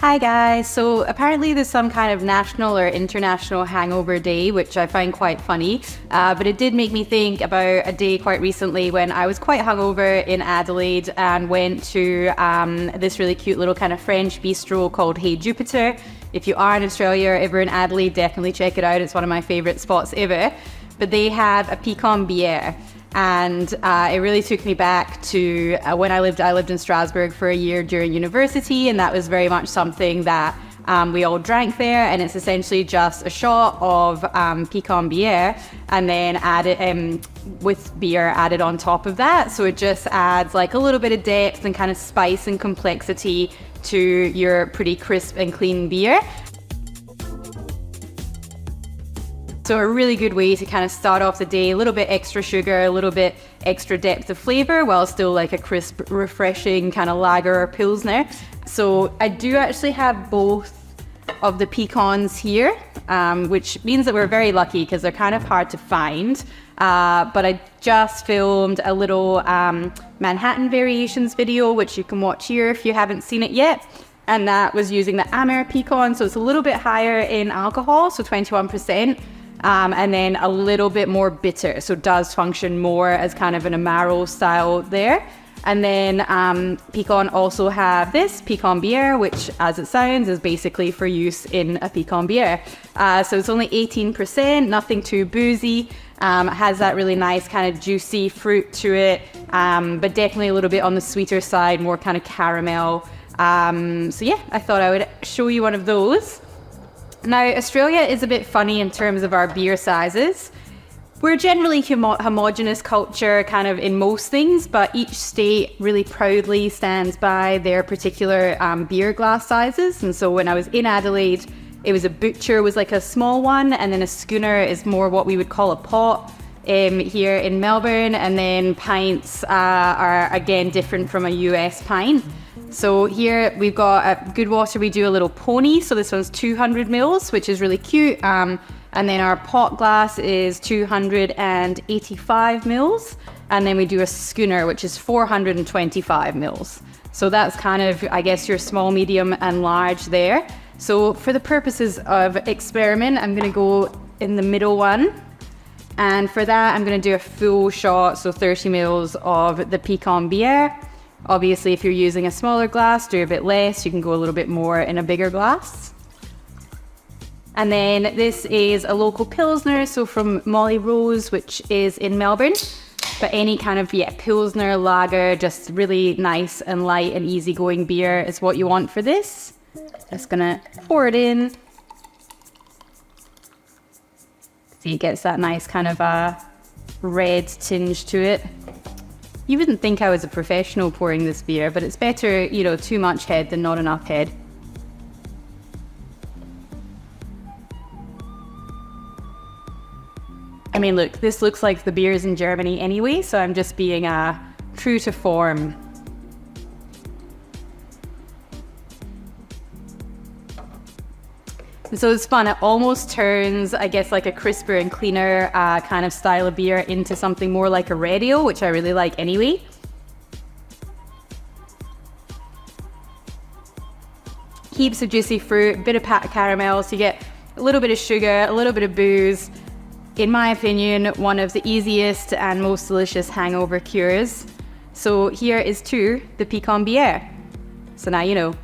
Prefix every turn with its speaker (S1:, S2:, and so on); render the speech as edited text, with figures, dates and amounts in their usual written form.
S1: Hi guys, so apparently there's some kind of national or international hangover day, which I find quite funny, but it did make me think about a day quite recently when I was quite hungover in Adelaide and went to this really cute little kind of French bistro called Hey Jupiter. If you are in Australia or ever in Adelaide, definitely check it out. It's one of my favorite spots ever. But they have a Amer Biere. And it really took me back to when I lived in Strasbourg for a year during university, and that was very much something that we all drank there. And it's essentially just a shot of Amer Biere and then added with beer added on top of that. So it just adds like a little bit of depth and kind of spice and complexity to your pretty crisp and clean beer. So a really good way to kind of start off the day, a little bit extra sugar, a little bit extra depth of flavor, while still like a crisp, refreshing kind of lager or pilsner. So I do actually have both of the pecans here, which means that we're very lucky because they're kind of hard to find. But I just filmed a little Manhattan variations video, which you can watch here if you haven't seen it yet. And that was using the Amer pecan, so it's a little bit higher in alcohol, so 21%. And then a little bit more bitter, so it does function more as kind of an Amaro style there. And then pecan also have this Amer Biere, which as it sounds is basically for use in a Amer Biere. So it's only 18%, nothing too boozy. It has that really nice kind of juicy fruit to it, but definitely a little bit on the sweeter side, more kind of caramel. So yeah, I thought I would show you one of those. Now, Australia is a bit funny in terms of our beer sizes. We're generally homogenous culture kind of in most things, but each state really proudly stands by their particular beer glass sizes. And so when I was in Adelaide, it was a butcher was like a small one, and then a schooner is more what we would call a pot here in Melbourne. And then pints are again different from a US pint. So here we've got at Goodwater, we do a little pony. So this one's 200 mils, which is really cute. And then our pot glass is 285 mils. And then we do a schooner, which is 425 mils. So that's kind of, I guess, your small, medium and large there. So for the purposes of experiment, I'm going to go in the middle one. And for that, I'm going to do a full shot, so 30 mils of the Amer Biere. Obviously, if you're using a smaller glass, do a bit less. You can go a little bit more in a bigger glass. And then this is a local pilsner, so from Molly Rose, which is in Melbourne. But any kind of, pilsner, lager, just really nice and light and easygoing beer is what you want for this. Just gonna pour it in. See, it gets that nice kind of red tinge to it. You wouldn't think I was a professional pouring this beer, but it's better, too much head than not enough head. I mean, look, this looks like the beers in Germany anyway, so I'm just being true to form. And so it's fun. It almost turns, I guess, like a crisper and cleaner kind of style of beer into something more like a red ale, which I really like anyway. Heaps of juicy fruit, bit of caramel, so you get a little bit of sugar, a little bit of booze. In my opinion, one of the easiest and most delicious hangover cures. So here is the Amer Biere. So now you know.